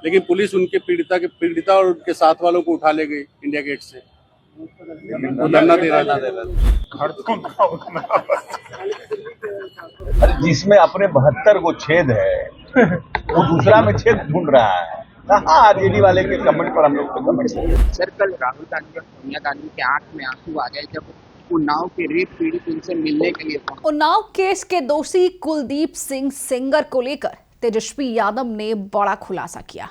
लेकिन पुलिस उनके पीड़िता और उनके साथ वालों को उठा ले गई इंडिया गेट से। वो धरना दे रहा था। जिसमें अपने 72 को छेद है वो दूसरा में छेद ढूंढ रहा है। हाँ, आरजेडी वाले के कमेंट पर हम लोग तो कमेंट करेंगे। सर, कल राहुल गांधी और सोनिया गांधी के आंख में आंसू आ गए जब उन्नाव के रेप पीड़ित उनसे मिलने के लिए पहुंचे। उन्नाव केस के दोषी कुलदीप सिंह सेंगर को लेकर तेजस्वी यादव ने बड़ा खुलासा किया।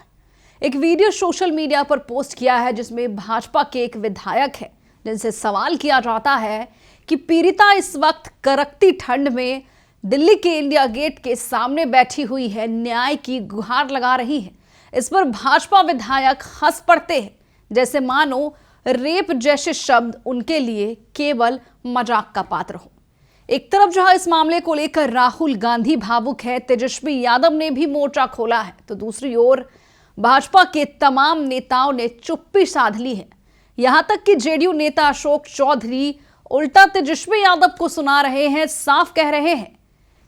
एक वीडियो सोशल मीडिया पर पोस्ट किया है जिसमें भाजपा के एक विधायक है जिनसे सवाल किया जाता है कि पीड़िता इस वक्त कड़कती ठंड में दिल्ली के इंडिया गेट के सामने बैठी हुई है, न्याय की गुहार लगा रही है। इस पर भाजपा विधायक हंस पड़ते हैं जैसे मानो रेप जैसे शब्द उनके लिए केवल मजाक का पात्र हो। एक तरफ जहां इस मामले को लेकर राहुल गांधी भावुक है, तेजस्वी यादव ने भी मोर्चा खोला है, तो दूसरी ओर भाजपा के तमाम नेताओं ने चुप्पी साध ली है। यहां तक कि जेडीयू नेता अशोक चौधरी उल्टा तेजस्वी यादव को सुना रहे हैं, साफ कह रहे हैं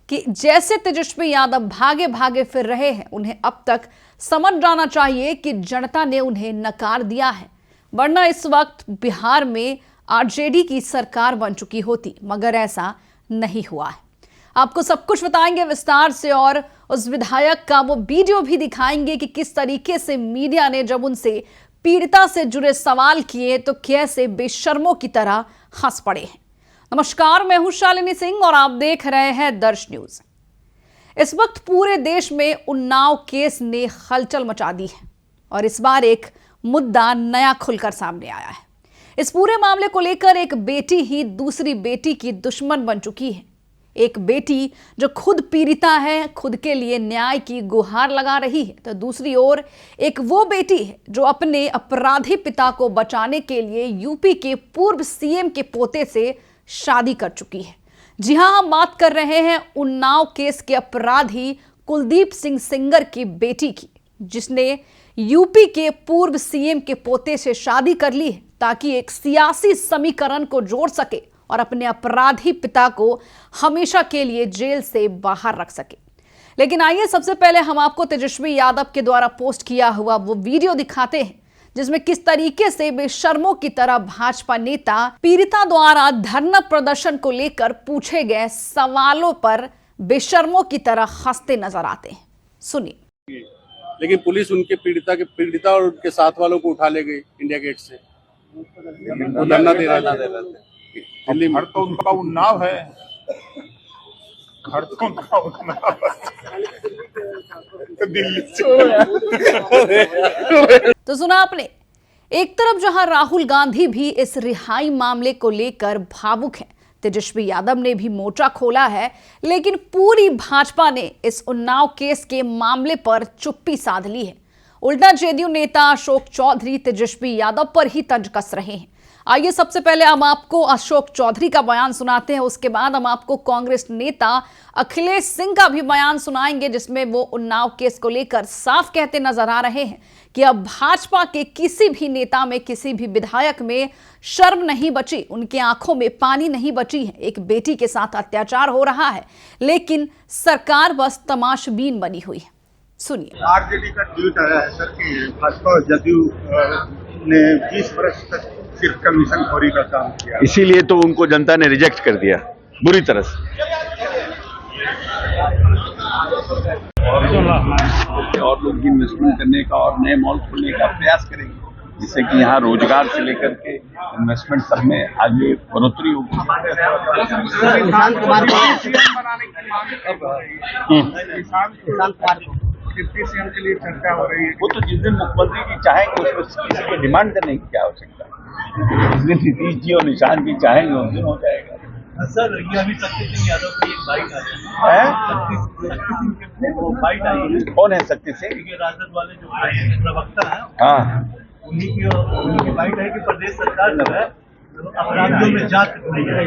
कि जैसे तेजस्वी यादव भागे भागे फिर रहे हैं, उन्हें अब तक समझ जाना चाहिए कि जनता ने उन्हें नकार दिया है, वरना इस वक्त बिहार में आरजेडी की सरकार बन चुकी होती, मगर ऐसा नहीं हुआ है। आपको सब कुछ बताएंगे विस्तार से और उस विधायक का वो वीडियो भी दिखाएंगे कि किस तरीके से मीडिया ने जब उनसे पीड़िता से जुड़े सवाल किए तो कैसे बेशर्मों की तरह हंस पड़े हैं। नमस्कार, मैं हूं शालिनी सिंह और आप देख रहे हैं दर्श न्यूज। इस वक्त पूरे देश में उन्नाव केस ने हलचल मचा दी है और इस बार एक मुद्दा नया खुलकर सामने आया है। इस पूरे मामले को लेकर एक बेटी ही दूसरी बेटी की दुश्मन बन चुकी है। एक बेटी जो खुद पीड़िता है, खुद के लिए न्याय की गुहार लगा रही है, तो दूसरी ओर एक वो बेटी है जो अपने अपराधी पिता को बचाने के लिए यूपी के पूर्व सीएम के पोते से शादी कर चुकी है। जी हां, हम बात कर रहे हैं उन्नाव केस के अपराधी कुलदीप सिंह सेंगर की बेटी की, जिसने यूपी के पूर्व सीएम के पोते से शादी कर ली है ताकि एक सियासी समीकरण को जोड़ सके और अपने अपराधी पिता को हमेशा के लिए जेल से बाहर रख सके। लेकिन आइए सबसे पहले हम आपको तेजस्वी यादव के द्वारा पोस्ट किया हुआ वो वीडियो दिखाते हैं जिसमें किस तरीके से बेशर्मों की तरह भाजपा नेता पीड़िता द्वारा धरना प्रदर्शन को लेकर पूछे गए सवालों पर बेशर्मों की तरह हंसते नजर आते हैं। सुनिए। लेकिन पुलिस उनके पीड़िता और उनके साथ वालों को उठा ले गई इंडिया गेट से। वो धरना दे रहा था दिल्ली में। घर तो उनका उन्नाव है, घर तो उनका उन्नाव है दिल्ली से। तो सुना आपने, एक तरफ जहां राहुल गांधी भी इस रिहाई मामले को लेकर भावुक है, तेजस्वी यादव ने भी मोर्चा खोला है, लेकिन पूरी भाजपा ने इस उन्नाव केस के मामले पर चुप्पी साध ली है। उल्टा जेडीयू नेता अशोक चौधरी तेजस्वी यादव पर ही तंज कस रहे हैं। आइए सबसे पहले हम आपको अशोक चौधरी का बयान सुनाते हैं, उसके बाद हम आपको कांग्रेस नेता अखिलेश सिंह का भी बयान सुनाएंगे जिसमें वो उन्नाव केस को लेकर साफ कहते नजर आ रहे हैं कि अब भाजपा के किसी भी नेता में, किसी भी विधायक में शर्म नहीं बची, उनकी आंखों में पानी नहीं बची है। एक बेटी के साथ अत्याचार हो रहा है लेकिन सरकार बस तमाशबीन बनी हुई है। सुनिए। आरजेडी का ट्वीट आया है सर कि भाजपा और जदयू ने 20 वर्ष तक सिर्फ कमीशन खोरी का काम किया, इसीलिए तो उनको जनता ने रिजेक्ट कर दिया बुरी तरह से। और लोग इन्वेस्टमेंट करने का और नए मॉल खोलने का प्रयास करेंगे जिससे कि यहाँ रोजगार से लेकर के इन्वेस्टमेंट सब में आगे बढ़ोतरी होगी। डिप्टी सीएम के लिए चर्चा हो रही है। वो तो जिस दिन मुख्यमंत्री जी चाहेंगे उसमें किसी को डिमांड करने की क्या आवश्यकता है। जिस दिन नीतीश जी और निशांत जी चाहेंगे उस दिन हो जाएगा। सर, ये अभी शक्ति सिंह यादव की एक बाइट आई है। शक्ति सिंह के वो बाइट आई है। कौन है शक्ति सिंह? राजद वाले जो प्रवक्ता है, हाँ, उन्हीं की बाइट है कि प्रदेश सरकार जो है अपराधियों में जाति नहीं है,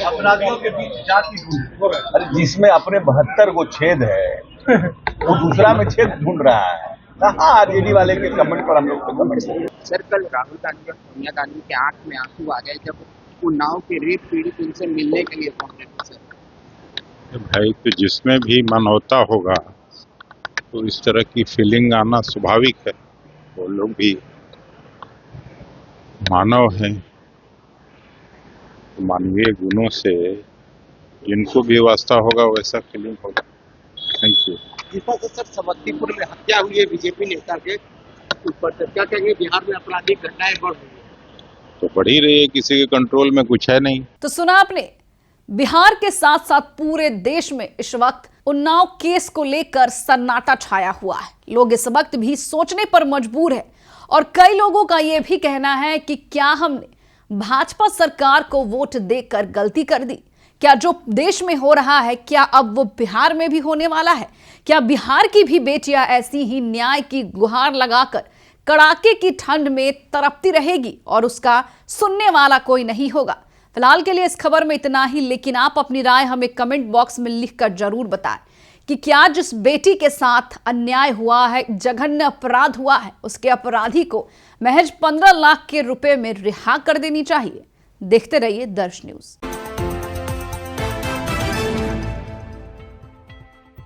अपराधियों के बीच जाति ढूंढ। अरे जिसमें अपने 72 को छेद है वो दूसरा में छेद ढूंढ रहा है। हाँ, आरजेडी वाले के कमेंट पर हम लोग तो कमेंट करेंगे। सर, कल राहुल गांधी और सोनिया गांधी के आंख में आंसू आ गए जब उन्नाव के रेप पीड़ित उनसे मिलने के लिए पहुंचे। सर भाई, तो जिसमें भी मन होता होगा तो इस तरह की फीलिंग आना स्वाभाविक है। वो लोग भी मानव हैं, मानवीय गुणों से जिनको भी वास्ता होगा वैसा फीलिंग होगा। Thank you. जिस तरह से सर समस्तीपुर में हत्या हुई है बीजेपी नेता के ऊपर, तो क्या कहेंगे बिहार में आपराधिक घटनाएं बढ़ रही है? तो बढ़ ही रही है, किसी के कंट्रोल में कुछ है नहीं। तो सुना आपने, बिहार के साथ साथ पूरे देश में इस वक्त उन्नाव केस को लेकर सन्नाटा छाया हुआ है। लोग इस वक्त भी सोचने पर मजबूर है और कई लोगों का यह भी कहना है कि क्या हमने भाजपा सरकार को वोट देकर गलती कर दी? क्या जो देश में हो रहा है क्या अब वो बिहार में भी होने वाला है? क्या बिहार की भी बेटियां ऐसी ही न्याय की गुहार लगाकर कड़ाके की ठंड में तड़पती रहेगी और उसका सुनने वाला कोई नहीं होगा? फिलहाल के लिए इस खबर में इतना ही, लेकिन आप अपनी राय हमें कमेंट बॉक्स में लिखकर जरूर बताएं कि क्या जिस बेटी के साथ अन्याय हुआ है, जघन्य अपराध हुआ है, उसके अपराधी को महज 15 लाख के रुपए में रिहा कर देनी चाहिए। देखते रहिए दर्श न्यूज।